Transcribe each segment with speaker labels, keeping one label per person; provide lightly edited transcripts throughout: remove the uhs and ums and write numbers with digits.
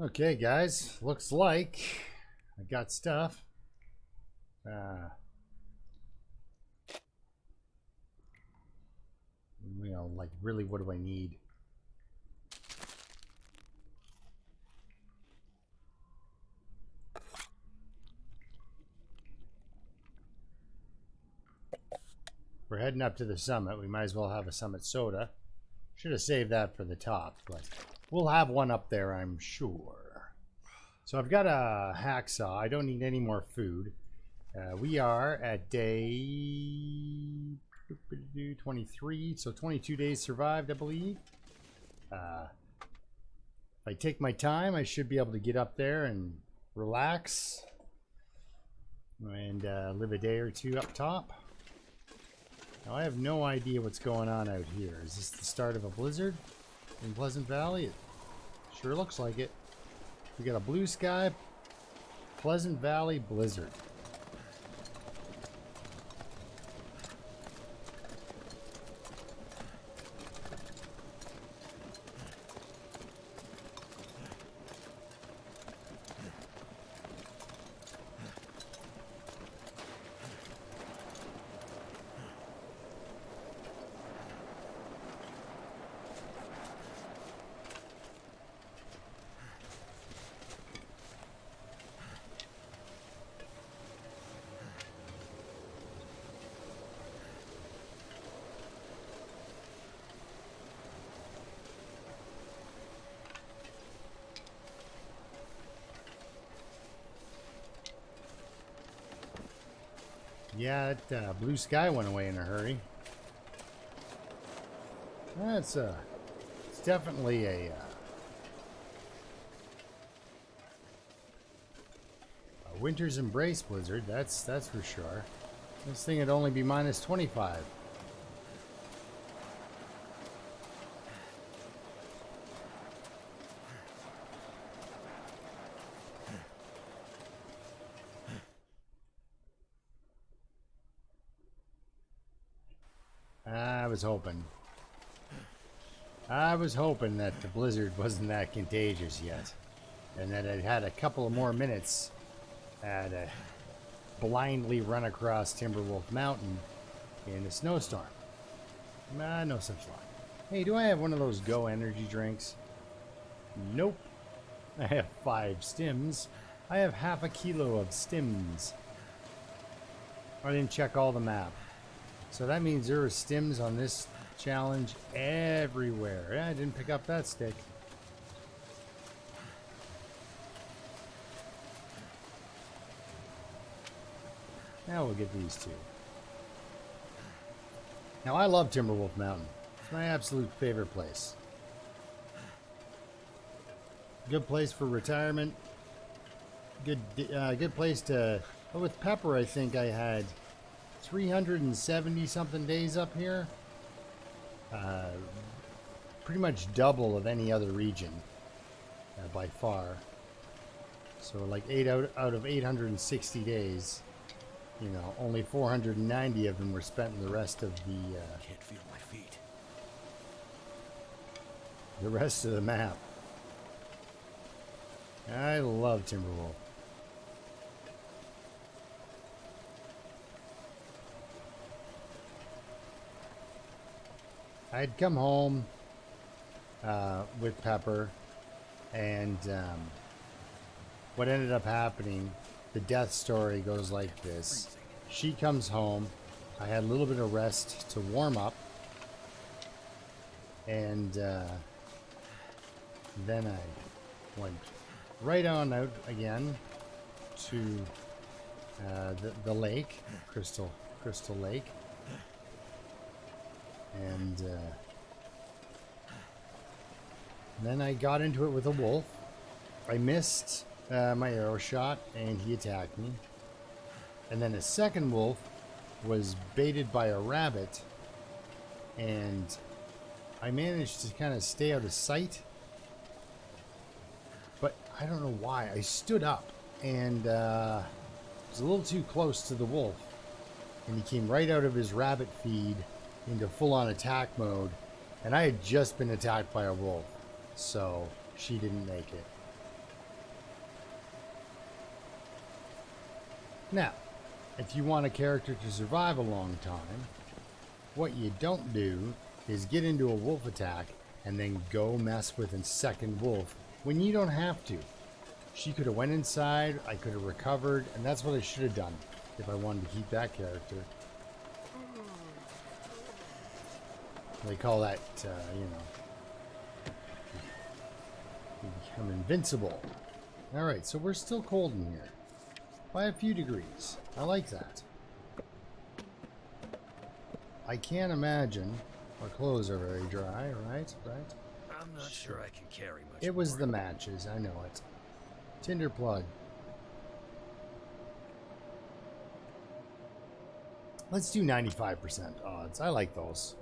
Speaker 1: Okay, guys, looks like I got stuff. Like really, what do I need? We're heading up to the summit. We might as well have a summit soda. Should have saved that for the top, but we'll have one up there, I'm sure. So I've got a hacksaw. I don't need any more food. We are at day 23, so 22 days survived, I believe. If I take my time, I should be able to get up there and relax and live a day or two up top. Now, I have no idea what's going on out here. Is this the start of a blizzard in Pleasant Valley? It sure looks like it. We got a blue sky, Pleasant Valley blizzard. Yeah, that blue sky went away in a hurry. It's definitely a winter's embrace blizzard. That's for sure. This thing would only be minus 25. I was hoping that the blizzard wasn't that contagious yet, and that I'd had a couple of more minutes at blindly run across Timberwolf Mountain in a snowstorm. No such luck. Hey, do I have one of those Go energy drinks? Nope. I have 5 stims. I have half a kilo of stims. I didn't check all the map. So that means there are stims on this challenge everywhere. Yeah, I didn't pick up that stick. Now we'll get these 2. Now I love Timberwolf Mountain. It's my absolute favorite place. Good place for retirement. Good place to... Well, with Pepper, I think I had 370 something days up here. Pretty much double of any other region by far. So like 8 out of 860 days, you know, only 490 of them were spent in the rest of the
Speaker 2: can't feel my feet.
Speaker 1: The rest of the map. I love Timberwolf. I'd come home with Pepper, and what ended up happening, the death story goes like this. She comes home, I had a little bit of rest to warm up, and then I went right on out again to the lake, Crystal Lake. And then I got into it with a wolf. I missed my arrow shot, and he attacked me. And then a second wolf was baited by a rabbit, and I managed to kind of stay out of sight. But I don't know why. I stood up and was a little too close to the wolf, and he came right out of his rabbit feed into full-on attack mode, and I had just been attacked by a wolf, so she didn't make it. Now, if you want a character to survive a long time, what you don't do is get into a wolf attack and then go mess with a second wolf when you don't have to. She could have went inside, I could have recovered, and that's what I should have done if I wanted to keep that character. They call that, you become invincible. Alright, so we're still cold in here. By a few degrees. I like that. I can't imagine our clothes are very dry, right?
Speaker 2: I'm not sure I can carry much.
Speaker 1: It was the matches, I know it. Tinder plug. Let's do 95% odds. I like those.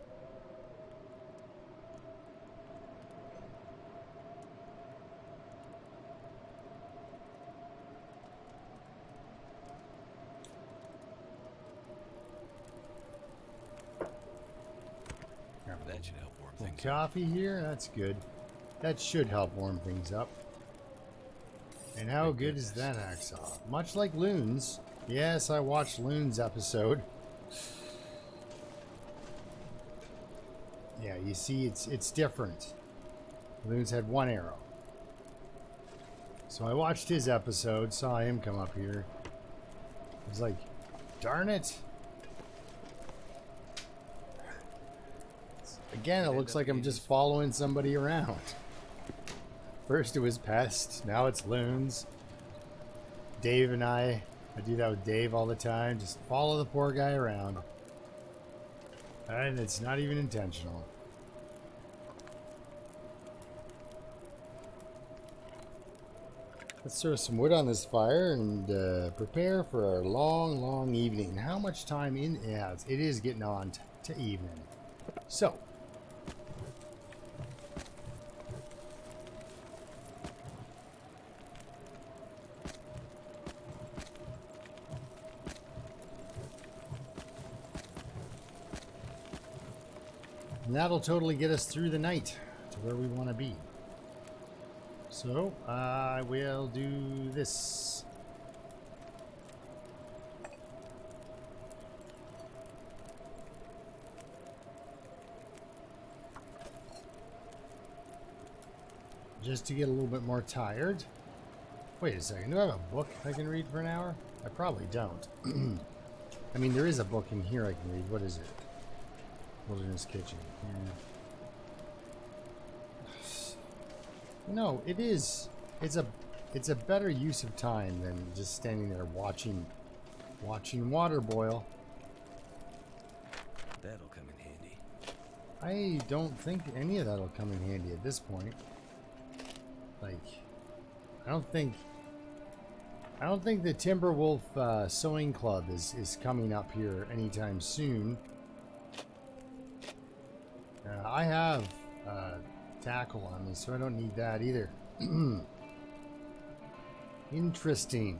Speaker 2: That should help warm things.
Speaker 1: Coffee here, that's good. That should help warm things up. And how good is that hacksaw? Much like Loon's. Yes, I watched Loon's episode. Yeah, you see, it's different. Loon's had one arrow. So I watched his episode, saw him come up here. I was like, darn it. Again, it looks like I'm just following somebody around. First it was Pest, now it's Loons. Dave and I do that with Dave all the time. Just follow the poor guy around. And it's not even intentional. Let's throw some wood on this fire and prepare for our long, long evening. How much time in? Yeah, it is getting on to evening. So. And that'll totally get us through the night to where we want to be. So, I will do this. Just to get a little bit more tired. Wait a second, do I have a book I can read for an hour? I probably don't. I mean, there is a book in here I can read. What is it? Wilderness Kitchen. Yeah. No, it is. It's a better use of time than just standing there watching water boil.
Speaker 2: That'll come in handy.
Speaker 1: I don't think any of that'll come in handy at this point. Like, I don't think the Timberwolf Sewing Club is coming up here anytime soon. I have tackle on me, so I don't need that either. Interesting.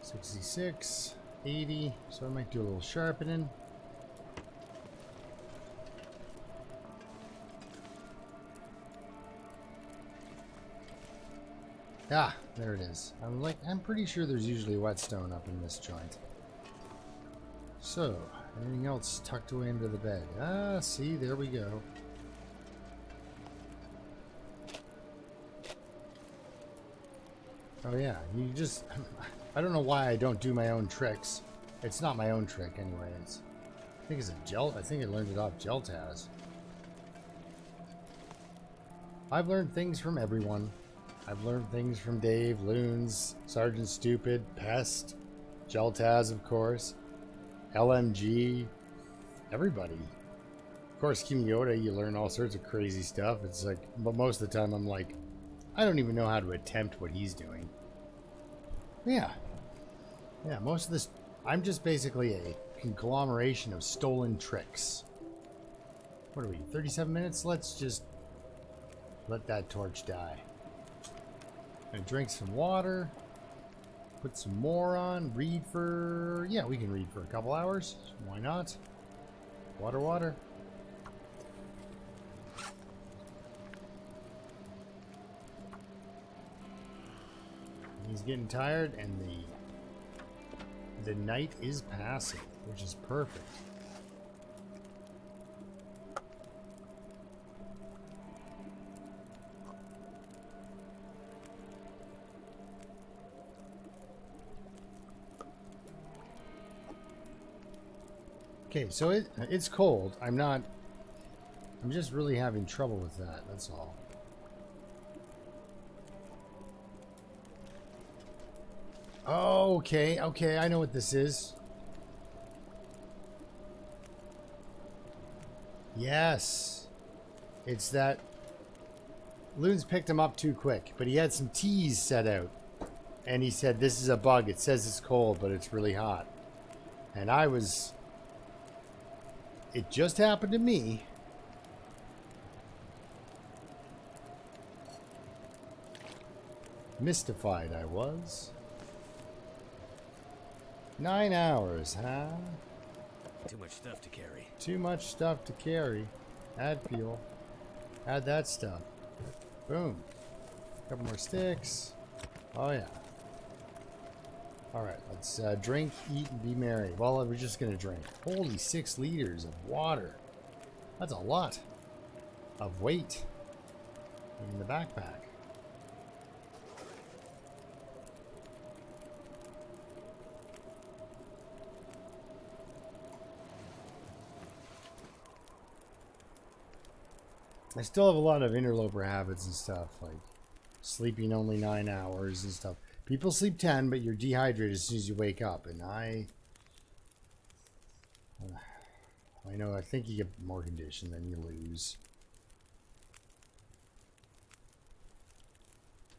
Speaker 1: 66, 80, so I might do a little sharpening. Ah, there it is. I'm pretty sure there's usually whetstone up in this joint. So, anything else tucked away into the bed? Ah, see, there we go. Oh yeah, you just... I don't know why I don't do my own tricks. It's not my own trick anyway. I think it's a gel... I think I learned it off Geltaz. I've learned things from everyone. I've learned things from Dave, Loons, Sergeant Stupid, Pest, Geltaz, of course, LMG, everybody. Of course, Kimiota, you learn all sorts of crazy stuff. It's like, but most of the time I'm like, I don't even know how to attempt what he's doing. Yeah, most of this, I'm just basically a conglomeration of stolen tricks. What are we, 37 minutes? Let's just let that torch die. Gonna drink some water, put some more on, read for, yeah, we can read for a couple hours. Why not? Water. He's getting tired, and the night is passing, which is perfect. Okay, so it's cold. I'm just really having trouble with that, that's all. Oh, okay, I know what this is. Yes. It's that Loons picked him up too quick, but he had some teas set out. And he said, this is a bug. It says it's cold, but it's really hot. And it just happened to me. Mystified I was. 9 hours, huh?
Speaker 2: Too much stuff to carry.
Speaker 1: Too much stuff to carry. Add fuel. Add that stuff. Boom. Couple more sticks. Oh yeah. Alright, let's drink, eat, and be merry. Well, we're just gonna drink. Holy 6 liters of water. That's a lot of weight in the backpack. I still have a lot of interloper habits and stuff, like sleeping only 9 hours and stuff. People sleep 10, but you're dehydrated as soon as you wake up. And I know, I think you get more condition than you lose.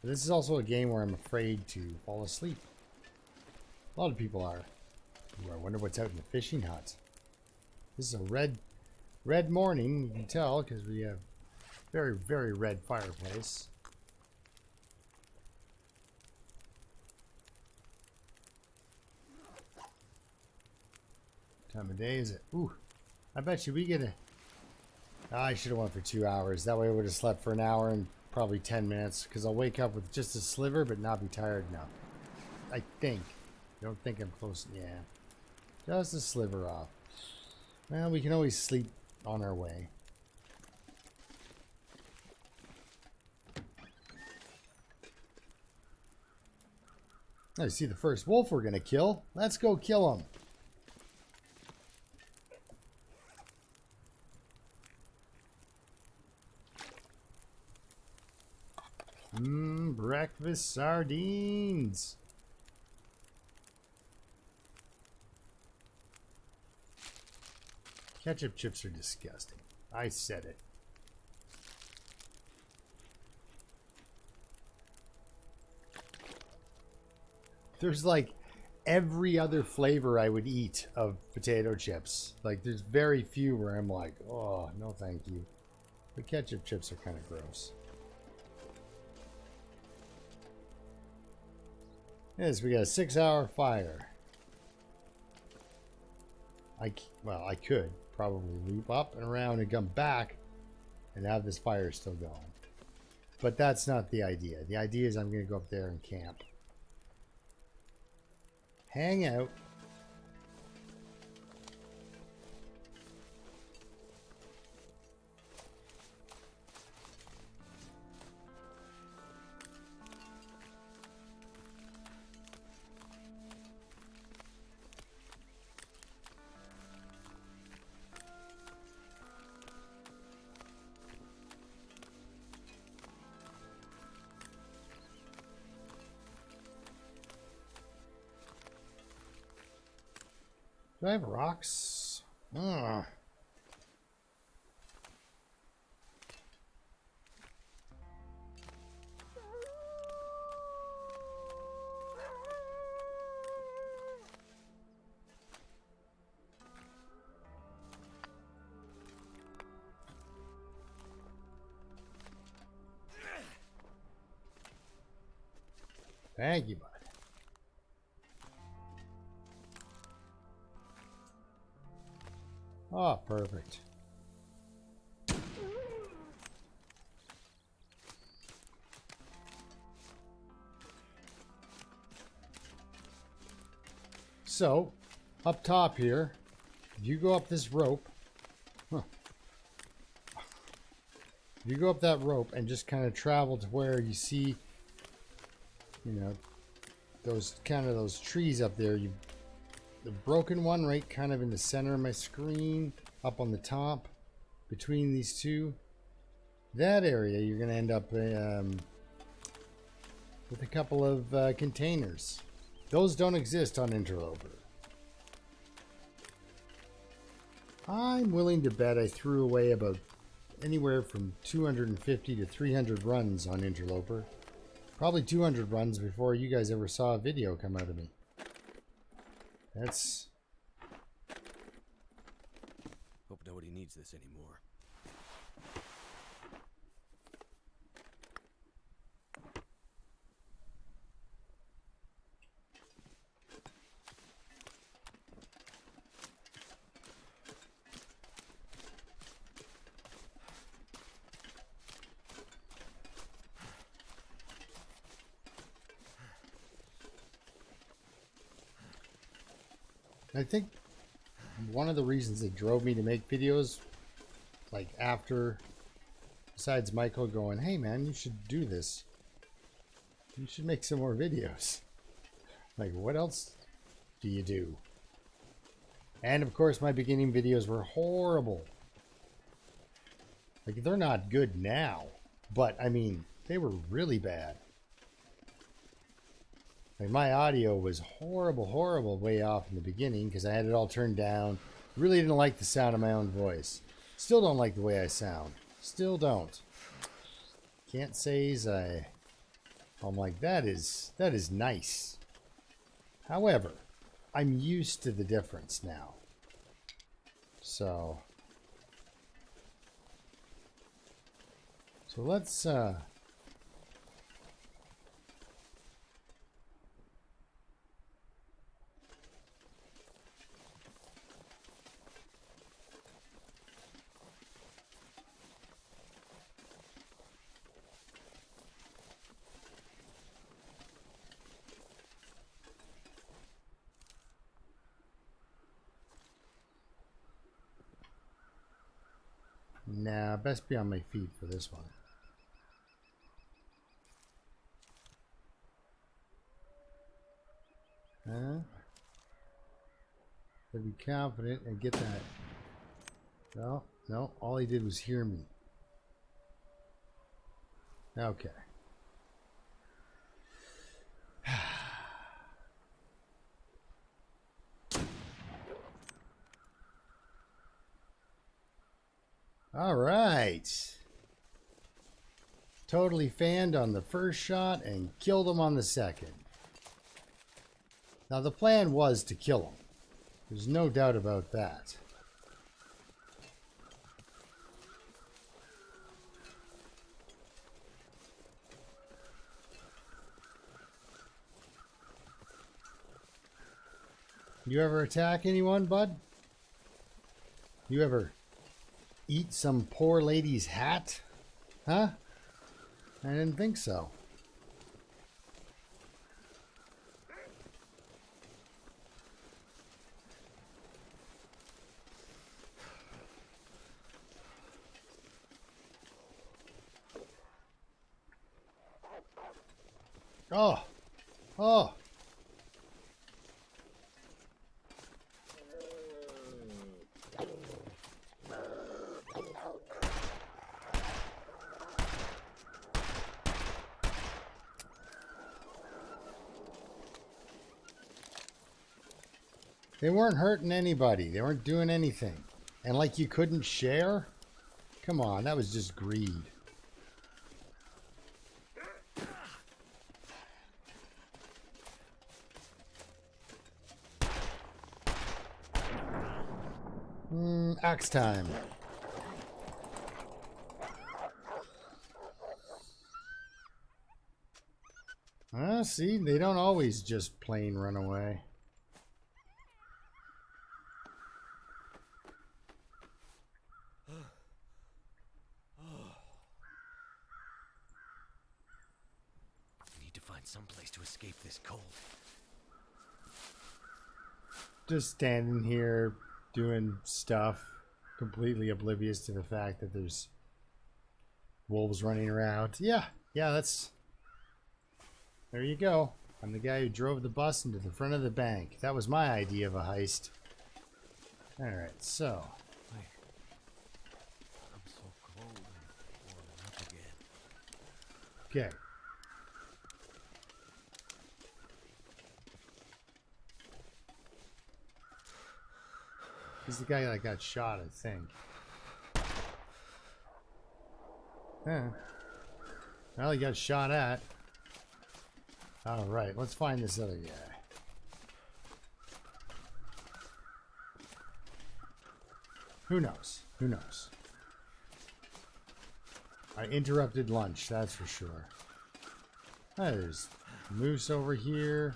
Speaker 1: But this is also a game where I'm afraid to fall asleep. A lot of people are. Ooh, I wonder what's out in the fishing hut. This is a red morning, you can tell, because we have very, very red fireplace. Time of day is it? Ooh, I bet you we get a... I should have went for 2 hours. That way I would have slept for an hour and probably 10 minutes, because I'll wake up with just a sliver but not be tired enough. I think. I don't think I'm close. Yeah. Just a sliver off. Well, we can always sleep on our way. I see the first wolf we're going to kill. Let's go kill him. Breakfast sardines. Ketchup chips are disgusting. I said it. There's like every other flavor I would eat of potato chips. Like there's very few where I'm like, oh, no thank you. But ketchup chips are kind of gross. Yes, we got a 6-hour fire. Well, I could probably loop up and around and come back and have this fire still going. But that's not the idea. The idea is I'm going to go up there and camp. Hang out. Do I have rocks? Ugh. Thank you, bud. Oh, perfect. So, up top here, if you go up this rope, you go up that rope and just kind of travel to where you see, you know, those trees up there. The broken one right kind of in the center of my screen, up on the top, between these two. That area, you're going to end up with a couple of containers. Those don't exist on Interloper. I'm willing to bet I threw away about anywhere from 250 to 300 runs on Interloper. Probably 200 runs before you guys ever saw a video come out of me. That's...
Speaker 2: Hope nobody needs this anymore.
Speaker 1: I think one of the reasons that drove me to make videos, like after, besides Michael going, hey man, you should do this. You should make some more videos. Like, what else do you do? And of course, my beginning videos were horrible. Like, they're not good now, but I mean, they were really bad. Like, my audio was horrible way off in the beginning because I had it all turned down. Really didn't like the sound of my own voice. Still don't like the way I sound. Still don't. Can't say I'm like, that is nice. However, I'm used to the difference now. So let's nah, best be on my feet for this one. To be confident and get that. No, all he did was hear me. Okay. All right. Totally fanned on the first shot and killed him on the second. Now the plan was to kill him. There's no doubt about that. You ever attack anyone, bud? You ever eat some poor lady's hat? Huh? I didn't think so. Oh. Oh. They weren't hurting anybody. They weren't doing anything. And like you couldn't share? Come on, that was just greed. Axe time. See, they don't always just plain run away.
Speaker 2: I need to find some place to escape this cold.
Speaker 1: just standing here doing stuff, completely oblivious to the fact that there's wolves running around. Yeah, that's... There you go. I'm the guy who drove the bus into the front of the bank. That was my idea of a heist. Alright, so...
Speaker 2: Wait. I'm so cold and warming up again.
Speaker 1: Okay. He's the guy that got shot, I think. Yeah. Well, he got shot at. Alright, let's find this other guy. Who knows? Who knows? I interrupted lunch, that's for sure. There's moose over here.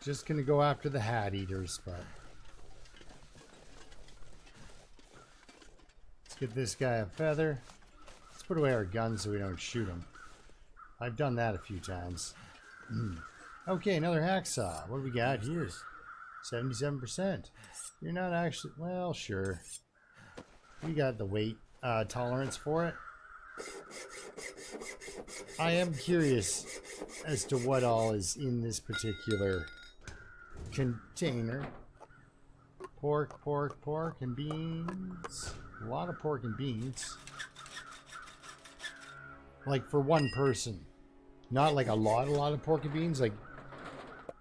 Speaker 1: Just gonna go after the hat eaters, but let's get this guy a feather. Let's put away our guns so we don't shoot him. I've done that a few times. Okay, another hacksaw. What do we got here? 77%. You're not actually... Well, sure. We got the weight tolerance for it. I am curious as to what all is in this particular container. Pork, and beans. A lot of pork and beans. Like for one person. Not like a lot of pork and beans. Like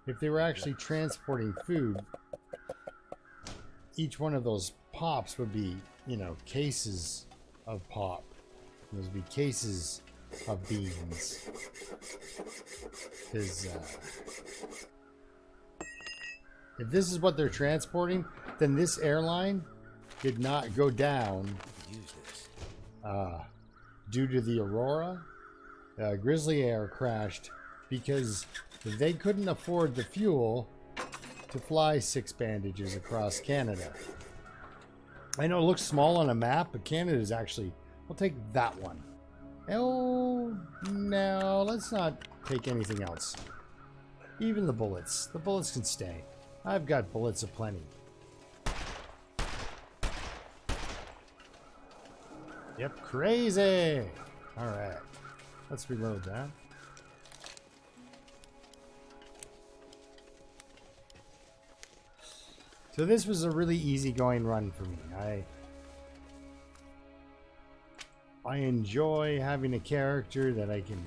Speaker 1: if they were actually transporting food, each one of those pops would be, you know, cases of pop. Those would be cases of beans. Because if this is what they're transporting, then this airline did not go down
Speaker 2: Use this.
Speaker 1: due to the Aurora. Grizzly Air crashed because they couldn't afford the fuel to fly 6 bandages across Canada. I know it looks small on a map, but Canada is actually... We'll take that one. Oh, no, let's not take anything else. Even the bullets. The bullets can stay. I've got bullets aplenty. Yep, crazy! Alright. Let's reload that. So this was a really easygoing run for me. I enjoy having a character that I can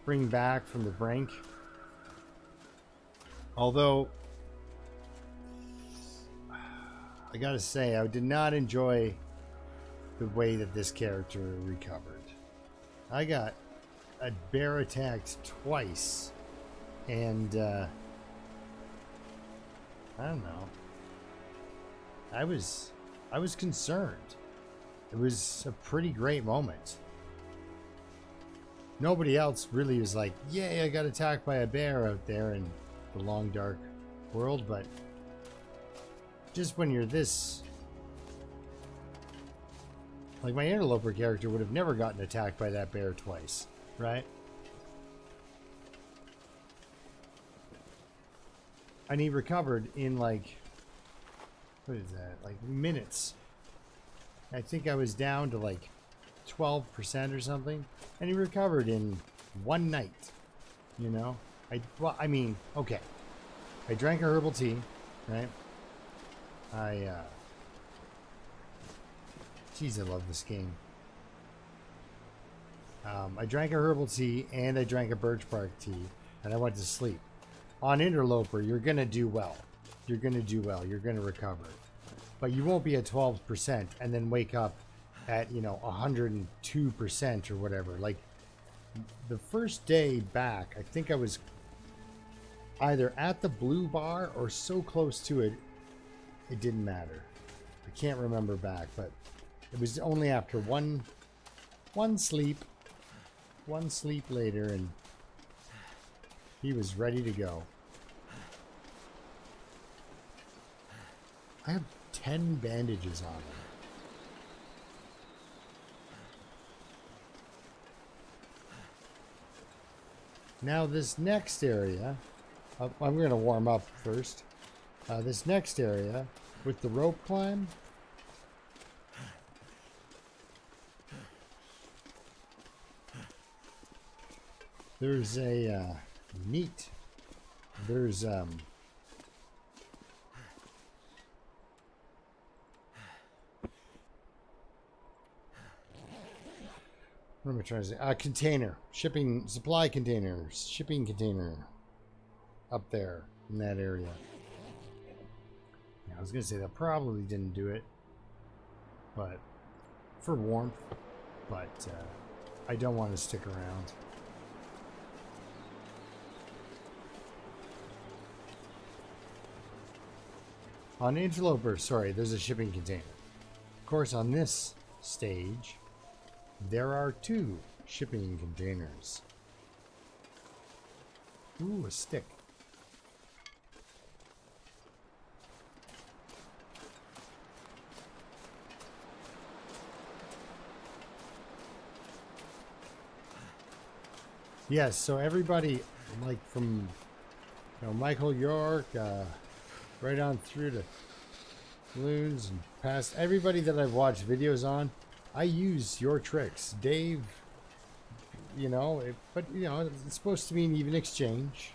Speaker 1: bring back from the brink. Although, I gotta say, I did not enjoy the way that this character recovered. I got a bear attacked twice, and I don't know. I was concerned. It was a pretty great moment. Nobody else really was like, yay, I got attacked by a bear out there in the long dark world, but just when you're this... Like, my interloper character would have never gotten attacked by that bear twice, right? And he recovered in, like... What is that? Like, minutes. I think I was down to, like, 12% or something. And he recovered in one night. You know? Well, I mean, okay. I drank a herbal tea, right? Jeez, I love this game. I drank a herbal tea and I drank a birch bark tea and I went to sleep. On Interloper, you're going to do well. You're going to do well. You're going to recover. But you won't be at 12% and then wake up at, you know, 102% or whatever. Like, the first day back, I think I was either at the blue bar or so close to it, it didn't matter. I can't remember back, but it was only after one sleep later, and he was ready to go. I have 10 bandages on him. Now this next area, I'm going to warm up first. This next area with the rope climb. There's a neat. There's what am I trying to say? A container, shipping, supply containers, shipping container up there in that area. Yeah, I was gonna say that probably didn't do it, but for warmth. But I don't want to stick around. On Interloper, sorry, there's a shipping container. Of course, on this stage, there are 2 shipping containers. Ooh, a stick. Yes, so everybody, like from Michael York, right on through to Loons and past everybody that I've watched videos on, I use your tricks, Dave. But it's supposed to be an even exchange.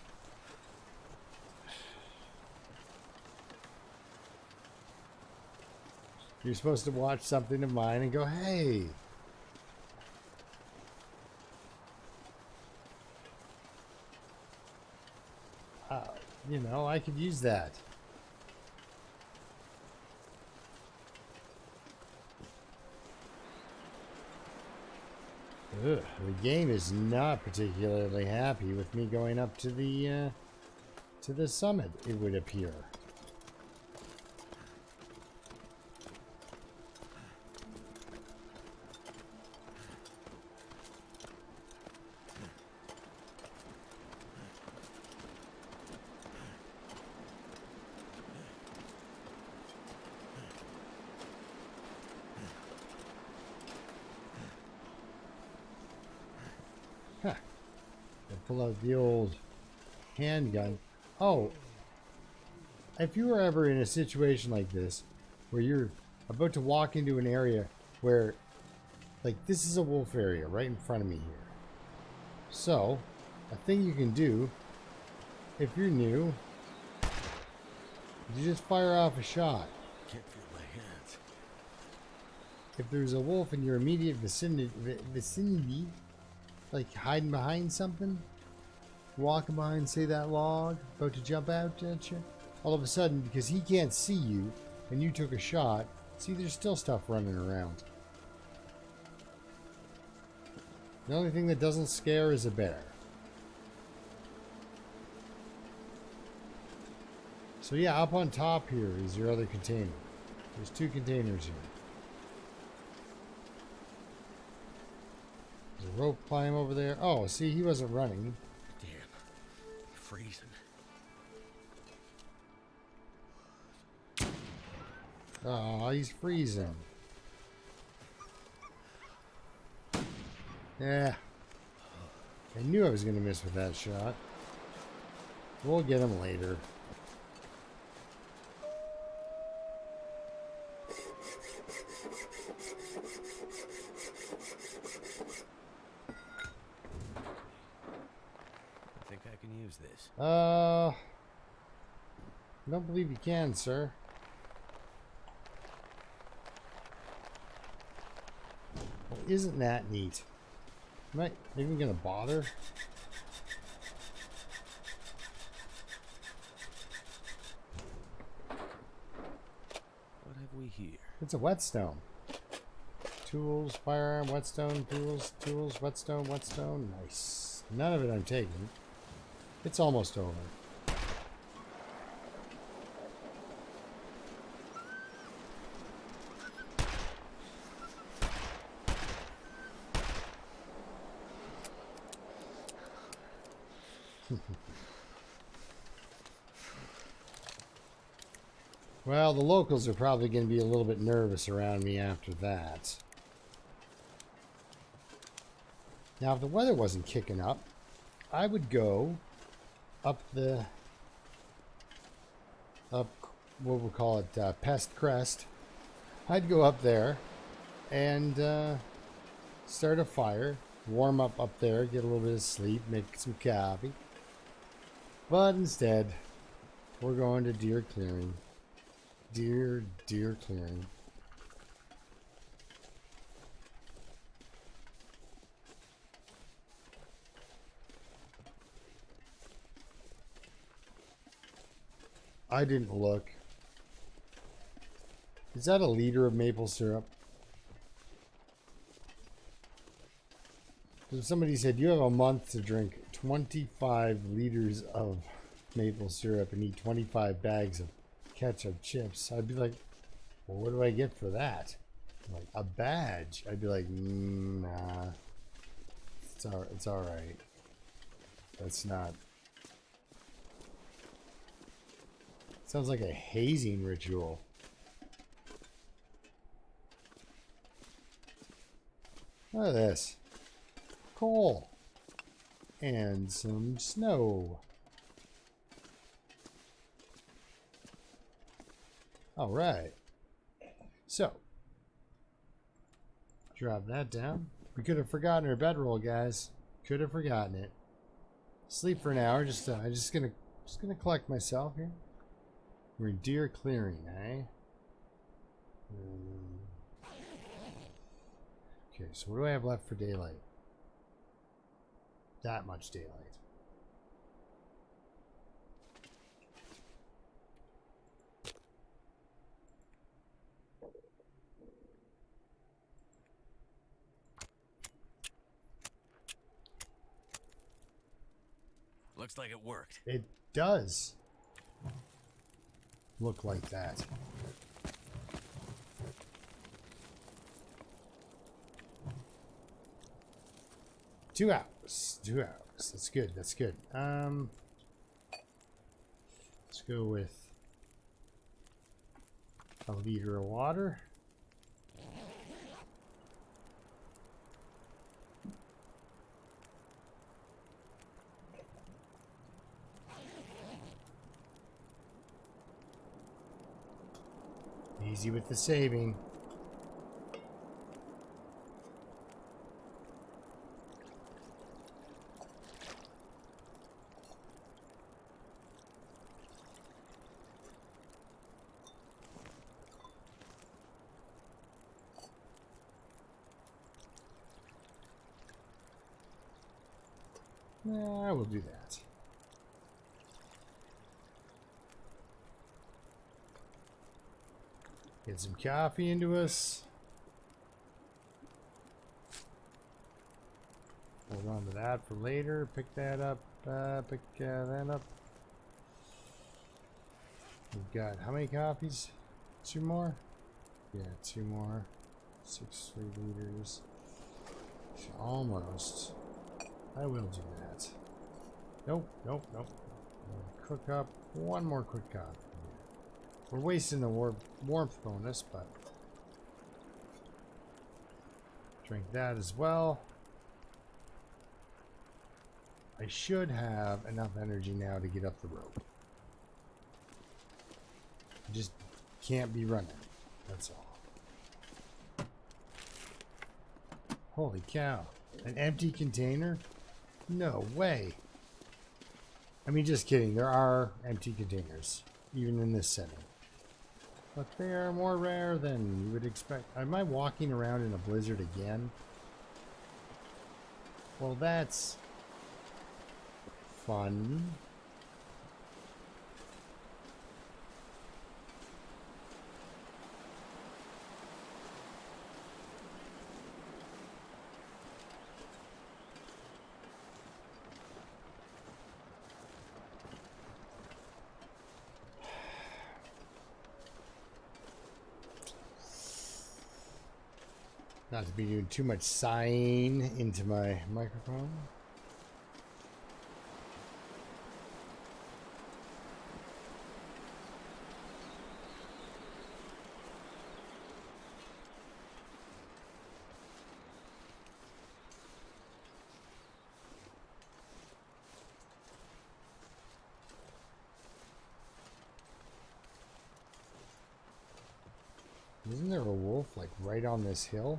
Speaker 1: You're supposed to watch something of mine and go, hey. I could use that. Ugh, the game is not particularly happy with me going up to the summit, it would appear. Pull out the old handgun. Oh, if you were ever in a situation like this, where you're about to walk into an area where, like, this is a wolf area right in front of me here. So, a thing you can do, if you're new, you just fire off a shot.
Speaker 2: Can't feel my hands.
Speaker 1: If there's a wolf in your immediate vicinity, like hiding behind something, walking behind, say, that log, about to jump out at you, all of a sudden, because he can't see you and you took a shot, see, there's still stuff running around. The only thing that doesn't scare is a bear. So yeah, up on top here is your other container. There's 2 containers here. There's a rope climb over there. Oh, see, he wasn't running.
Speaker 2: Freezing.
Speaker 1: Oh, he's freezing. Yeah. I knew I was going to miss with that shot. We'll get him later.
Speaker 2: I can use this.
Speaker 1: I don't believe you can, sir. Well, isn't that neat? Am I even gonna bother?
Speaker 2: What have we here?
Speaker 1: It's a whetstone. Tools, firearm, whetstone, tools, whetstone, whetstone. Nice. None of it I'm taking. It's almost over. Well, the locals are probably going to be a little bit nervous around me after that. Now, if the weather wasn't kicking up, I would go up what we'll call it, Pest Crest. I'd go up there and start a fire, warm up there, get a little bit of sleep, make some coffee. But instead, we're going to deer clearing. Deer clearing. I didn't look. Is that a liter of maple syrup? So somebody said you have a month to drink 25 liters of maple syrup and eat 25 bags of ketchup chips. I'd be like, well, what do I get for that? Like a badge. I'd be like, nah. It's all right. That's not. Sounds like a hazing ritual. Look at this. Coal. And some snow. Alright. So. Drop that down. We could have forgotten our bedroll, guys. Could have forgotten it. Sleep for an hour. I'm just gonna collect myself here. We're in deer clearing, eh? Okay, so what do I have left for daylight? That much daylight.
Speaker 2: Looks like it worked.
Speaker 1: It does look like that. Two hours. That's good. That's good. Let's go with a liter of water. Easy with the saving. I will do that. Get some coffee into us. Hold on to that for later. Pick that up. Pick that up. We've got how many coffees? 2 more? Yeah, 2 more. 6 liters. Almost. I will do that. Nope. Cook up 1 more quick coffee. We're wasting the warmth bonus, but drink that as well. I should have enough energy now to get up the rope. I just can't be running. That's all. Holy cow. An empty container? No way. I mean, just kidding. There are empty containers, even in this setting. But they are more rare than you would expect. Am I walking around in a blizzard again? Well, that's fun. Not to be doing too much sighing into my microphone. Isn't there a wolf like right on this hill?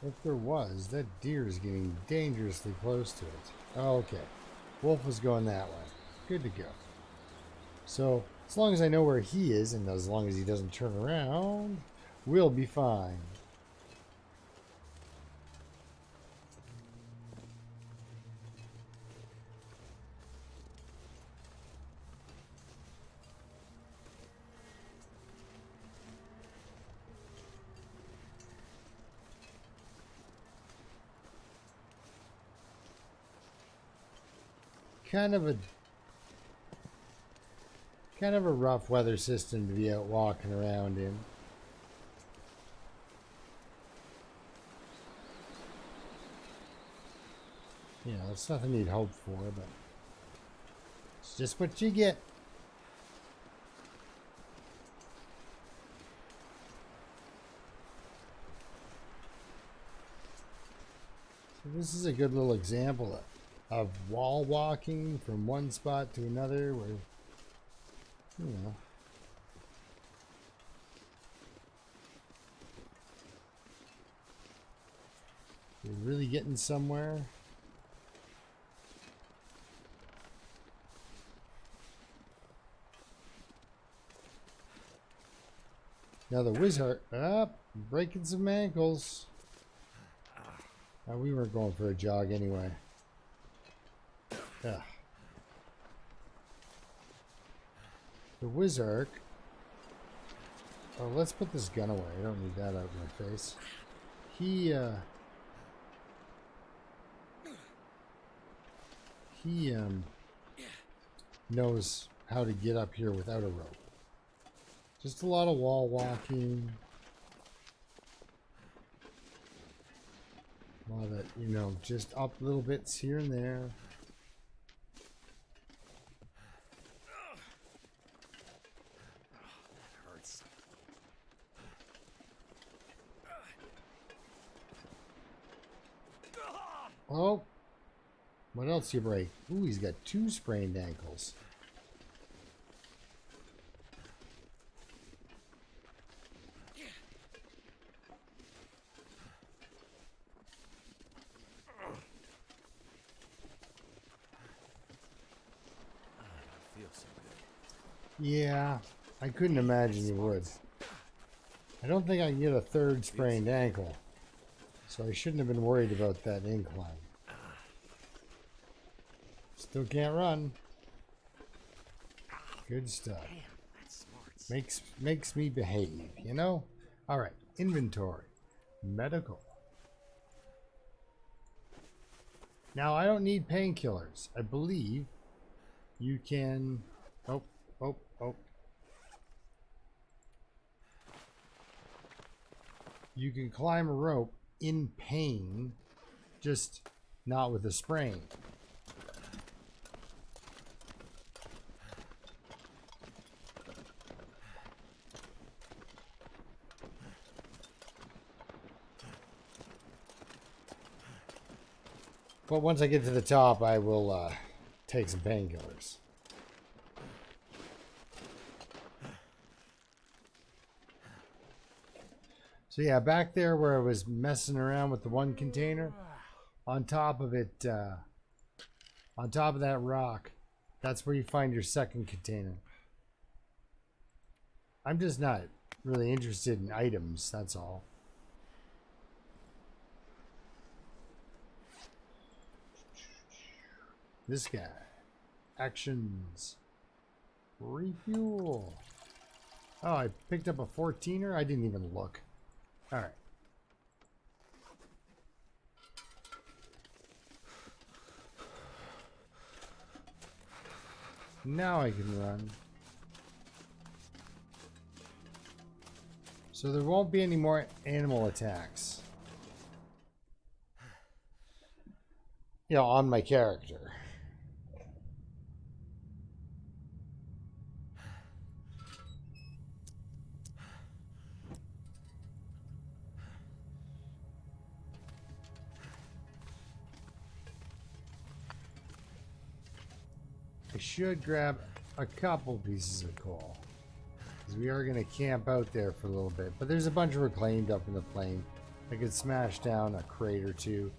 Speaker 1: If there was, that deer is getting dangerously close to it. Okay. Wolf was going that way. Good to go. So, as long as I know where he is, and as long as he doesn't turn around, we'll be fine. Kind of a rough weather system to be out walking around in. You know, it's nothing you'd hope for, but it's just what you get. So this is a good little example of wall walking from one spot to another where, you know, you're really getting somewhere. Now the wizard up, breaking some ankles. We weren't going for a jog anyway. Yeah. The wizard. Oh, let's put this gun away. I don't need that out in my face. He knows how to get up here without a rope. Just a lot of wall walking. A lot of, you know, just up little bits here and there.
Speaker 2: That hurts.
Speaker 1: Oh, what else you break? Ooh, he's got 2 sprained ankles.
Speaker 2: Feels so good.
Speaker 1: Yeah, I couldn't imagine you would. I don't think I can get a 3rd sprained ankle, so I shouldn't have been worried about that incline. Still can't run. Good stuff.
Speaker 2: Damn, that's smart.
Speaker 1: Makes me behave, you know? All right, inventory. Medical. Now, I don't need painkillers. I believe you can... Oh. You can climb a rope in pain, just not with a sprain. But once I get to the top, I will take some painkillers. So yeah, back there where I was messing around with the one container, on top of it, on top of that rock, that's where you find your 2nd container. I'm just not really interested in items, that's all. This guy. Actions. Refuel. Oh, I picked up a 14er? I didn't even look. Alright. Now I can run. So there won't be any more animal attacks. You know, on my character. I should grab a couple pieces of coal. Because we are going to camp out there for a little bit. But there's a bunch of reclaimed up in the plain. I could smash down a crate or two.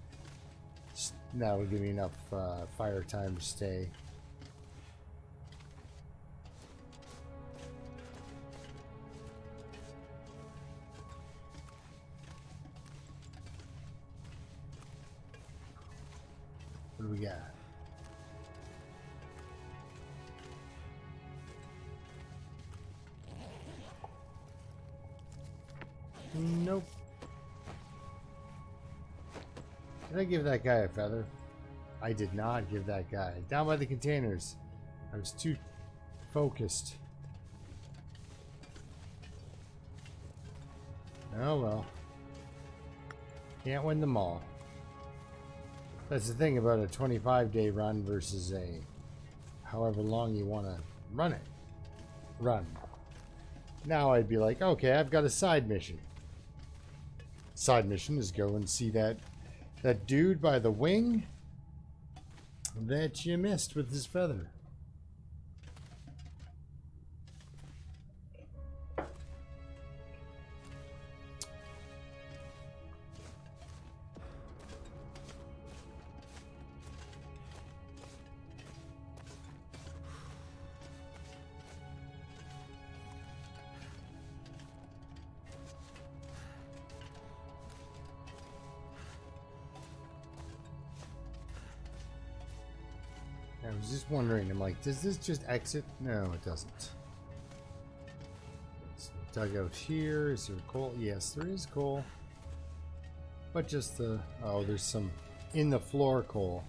Speaker 1: That would give me enough fire time to stay. What do we got? Nope. Did I give that guy a feather? I did not give that guy. Down by the containers. I was too focused. Oh well. Can't win them all. That's the thing about a 25-day run versus a however long you want to run. Now I'd be like, okay, I've got a side mission. Side mission is go and see that dude by the wing that you missed with his feather. I was just wondering, I'm like, does this just exit? No, it doesn't. It's dugout here. Is there coal? Yes, there is coal. But just the... Oh, there's some in the floor coal.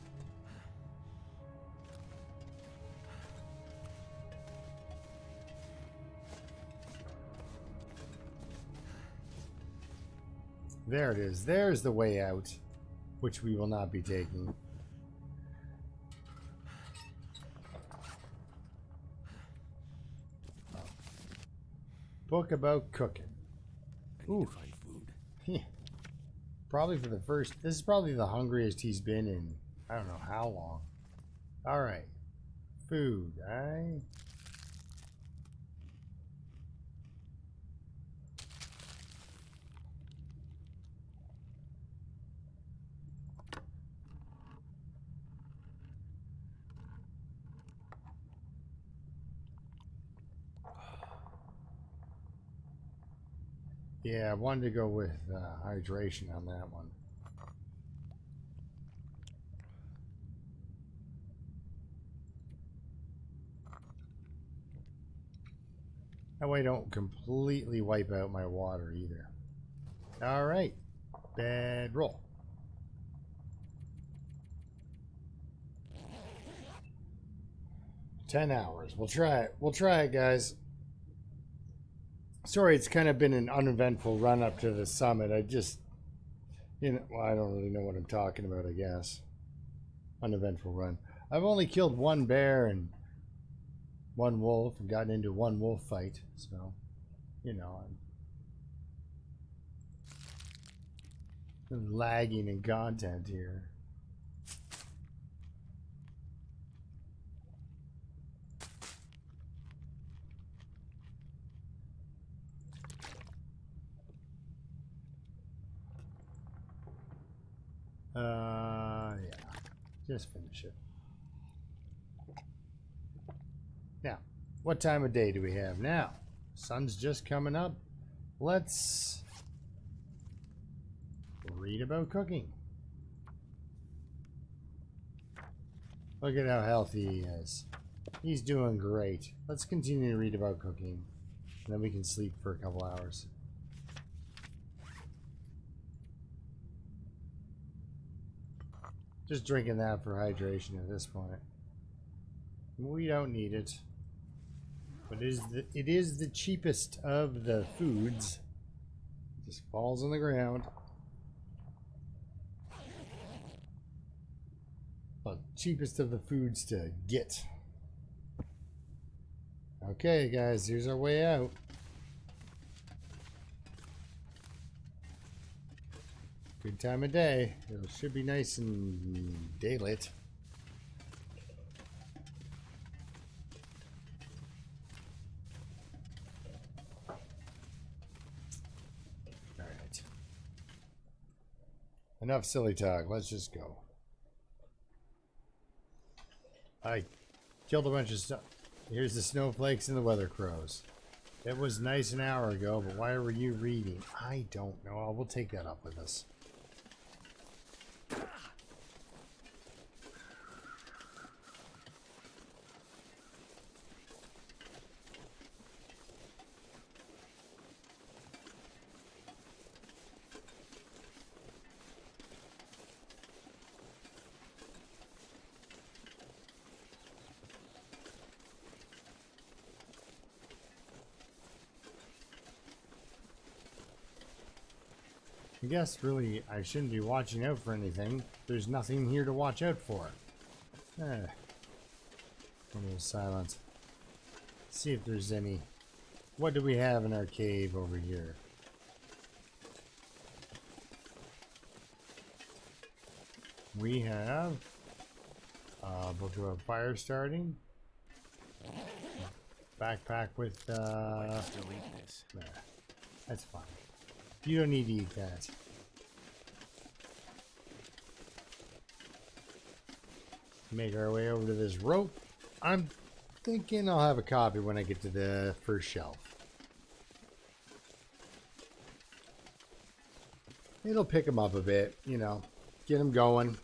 Speaker 1: There it is. There's the way out, which we will not be taking. Book about cooking.
Speaker 2: I need to find food.
Speaker 1: Yeah. Probably for the first... This is probably the hungriest he's been in I don't know how long. Alright. Food, eh? Yeah, I wanted to go with hydration on that one. That way I don't completely wipe out my water either. Alright. Bed roll. $10 hours. We'll try it. We'll try it, guys. Sorry, it's kind of been an uneventful run up to the summit. I just, well, I don't really know what I'm talking about, I guess. Uneventful run. I've only killed one bear and one wolf and gotten into one wolf fight. So, I'm lagging in content here. Yeah. Just finish it. Now, what time of day do we have now? Sun's just coming up. Let's read about cooking. Look at how healthy he is. He's doing great. Let's continue to read about cooking. And then we can sleep for a couple hours. Just drinking that for hydration at this point. We don't need it. But it is the cheapest of the foods. It just falls on the ground. Well, cheapest of the foods to get. Okay, guys, here's our way out. Good time of day. It should be nice and daylit. Enough silly talk. Let's just go. I killed a bunch of stuff. Here's the snowflakes and the weather crows. It was nice an hour ago, but why were you reading? I don't know. We'll take that up with us. I guess really I shouldn't be watching out for anything. There's nothing here to watch out for. One little silence. See if there's any. What do we have in our cave over here? We have a book of fire starting. Backpack with
Speaker 2: I can still eat this.
Speaker 1: nah, that's fine. You don't need to eat that. Make our way over to this rope. I'm thinking I'll have a copy when I get to the first shelf. It'll pick them up a bit, you know, get them going.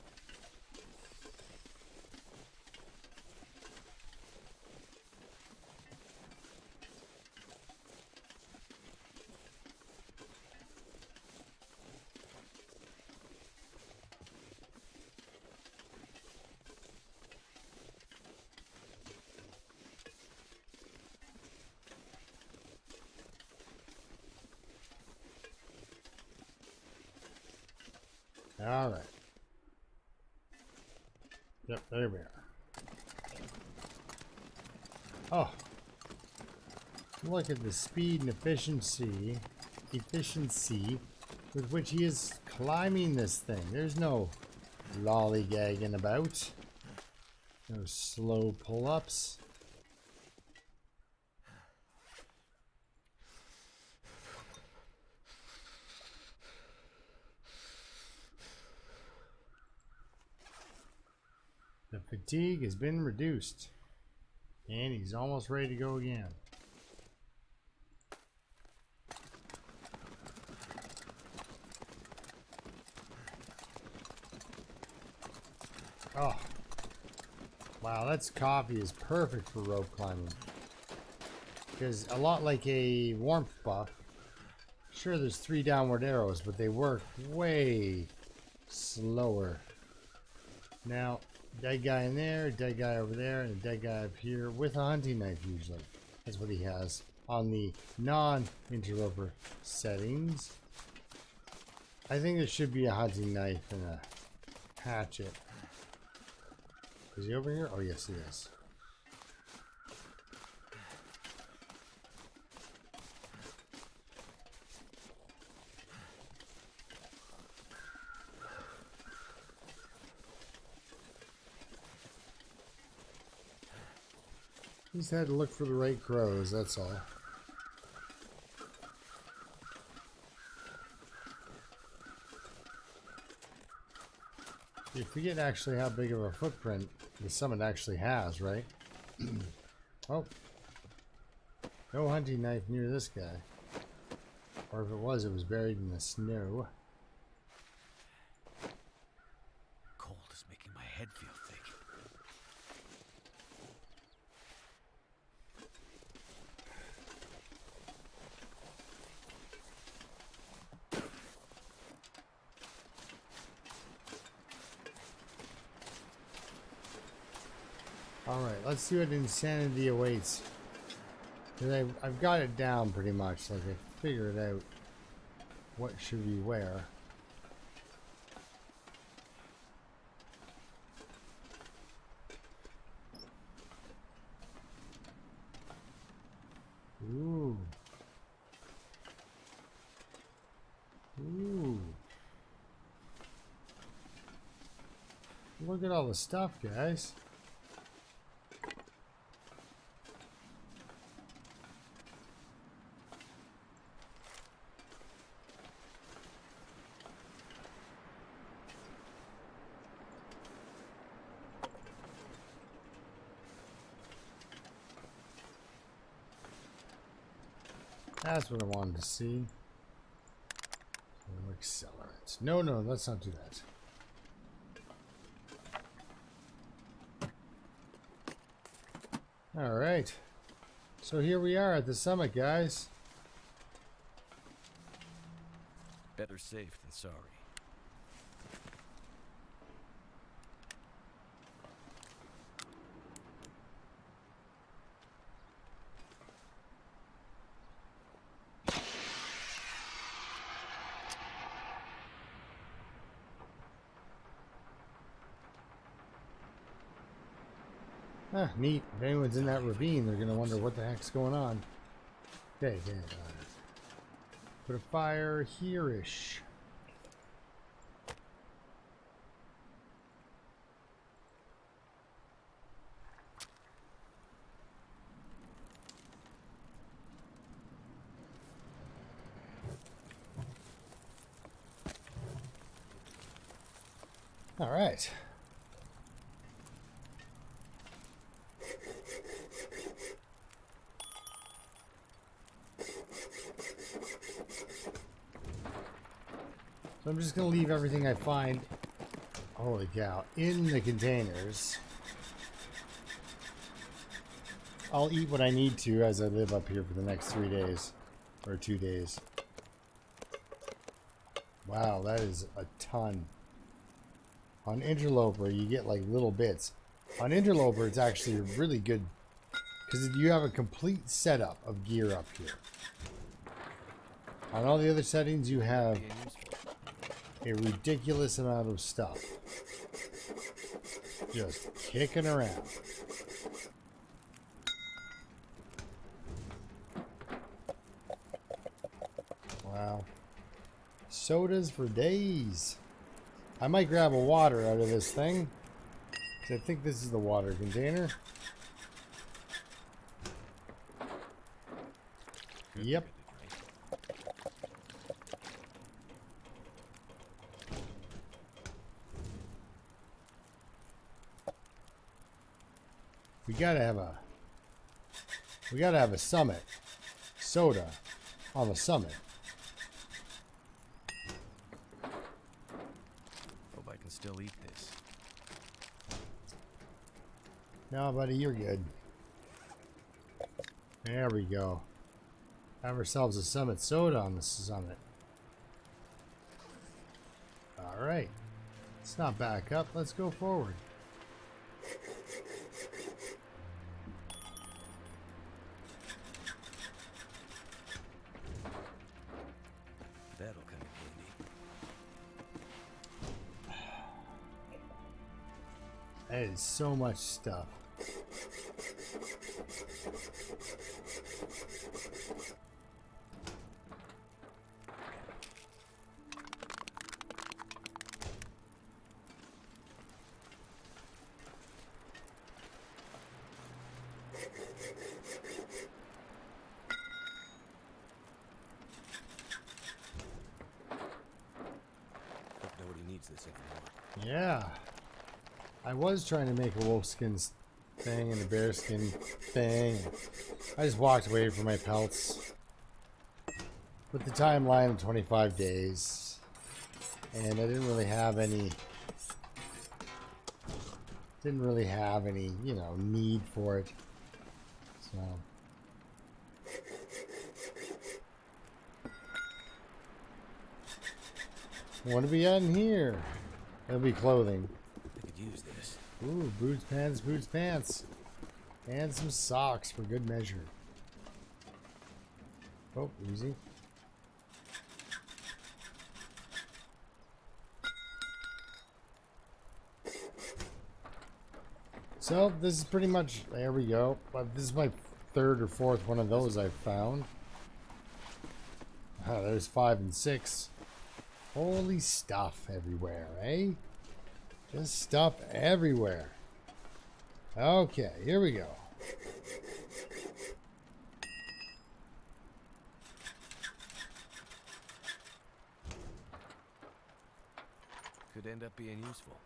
Speaker 1: All right. Yep, there we are. Oh, look at the speed and efficiency with which he is climbing this thing. There's no lollygagging about. No slow pull-ups. The fatigue has been reduced, and he's almost ready to go again. Oh, wow, that's coffee is perfect for rope climbing. Because a lot like a warmth buff, sure there's 3 downward arrows, but they work way slower. Now, dead guy in there, dead guy over there, and a dead guy up here with a hunting knife usually. That's what he has on the non-interloper settings. I think there should be a hunting knife and a hatchet. Is he over here? Oh yes, he is. Just had to look for the right crows, that's all. You forget actually how big of a footprint the summit actually has, right? Oh. No hunting knife near this guy. Or if it was buried in the snow.
Speaker 2: Cold is making my head feel thick.
Speaker 1: Alright, let's see what insanity awaits. Because I've got it down pretty much, like I figured out what should we wear. Ooh. Ooh. Look at all the stuff, guys. That's what I wanted to see. Accelerants. No, no, let's not do that. All right. So here we are at the summit, guys.
Speaker 2: Better safe than sorry.
Speaker 1: Ah, neat. If anyone's in that ravine, they're going to wonder what the heck's going on. Okay, okay. Put a fire here-ish. All right. So I'm just going to leave everything I find, holy cow, in the containers. I'll eat what I need to as I live up here for the next 3 days, or 2 days. Wow, that is a ton. On Interloper, you get like little bits. On Interloper, it's actually really good because you have a complete setup of gear up here. On all the other settings, you have a ridiculous amount of stuff just kicking around. Wow. Sodas for days. I might grab a water out of this thing, 'cause I think this is the water container. Yep. We gotta have a summit soda on the summit.
Speaker 2: Hope I can still eat this.
Speaker 1: No, buddy, you're good. There we go. Have ourselves a summit soda on the summit. All right. Let's not back up. Let's go forward.
Speaker 2: That'll come in handy.
Speaker 1: That is so much stuff.
Speaker 2: Hope nobody needs this anymore.
Speaker 1: Yeah. I was trying to make a wolfskin thing and a bearskin thing. I just walked away from my pelts. With the timeline of 25 days. And I didn't really have any, you know, need for it. So. What do we got in here? That'll be clothing.
Speaker 2: I could use this.
Speaker 1: Ooh, boots, pants. And some socks for good measure. Oh, easy. So, this is pretty much, there we go. But this is my third or fourth one of those I've found. Oh, there's 5 and 6. Holy stuff everywhere, eh? Just stuff everywhere. Okay, here we go.
Speaker 2: Could end up being useful.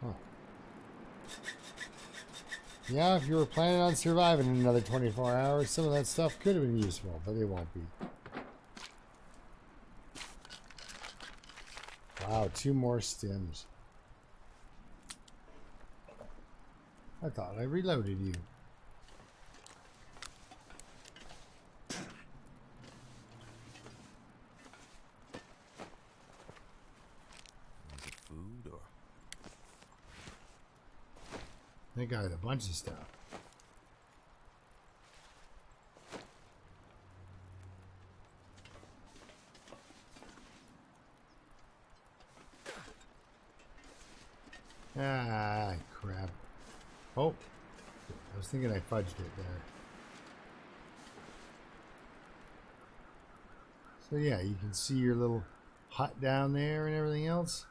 Speaker 1: Huh. Yeah, if you were planning on surviving another 24 hours, some of that stuff could have been useful, but it won't be. Wow, 2 more stims. I thought I reloaded you.
Speaker 2: Is it food or?
Speaker 1: They got a bunch of stuff. Ah, crap. Oh, I was thinking I fudged it there. So yeah, you can see your little hut down there and everything else.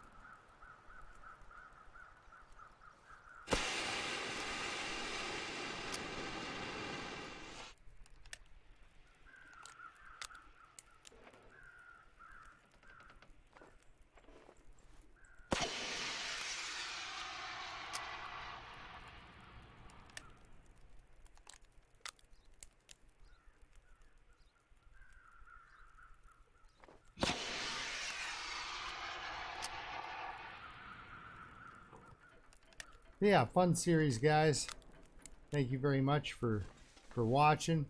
Speaker 1: Yeah, fun series, guys. Thank you very much for watching.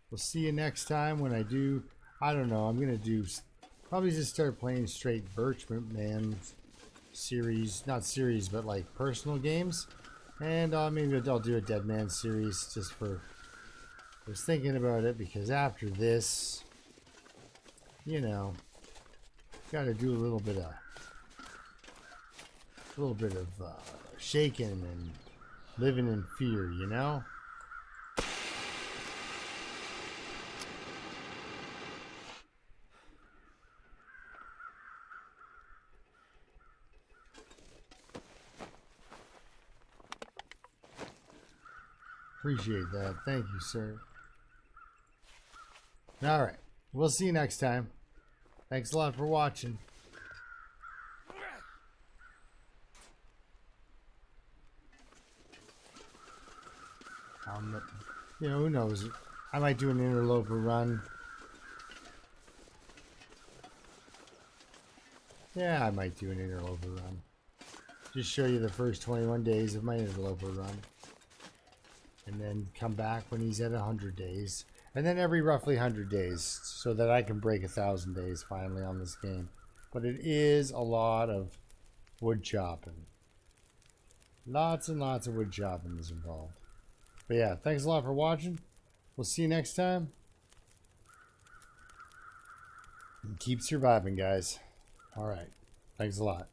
Speaker 1: We'll see you next time when I do. I don't know. I'm gonna do probably just start playing straight Birchman series, not series, but like personal games, and maybe I'll do a Dead Man series just for. I was thinking about it because after this, you know, got to do a little bit of shaking and living in fear, you know. Appreciate that. Thank you, sir. All right. We'll see you next time. Thanks a lot for watching. You know, who knows? I might do an interloper run. Yeah, I might do an interloper run. Just show you the first 21 days of my interloper run. And then come back when he's at 100 days. And then every roughly 100 days so that I can break 1,000 days finally on this game. But it is a lot of wood chopping. Lots and lots of wood chopping is involved. But yeah, thanks a lot for watching. We'll see you next time. And keep surviving, guys. All right. Thanks a lot.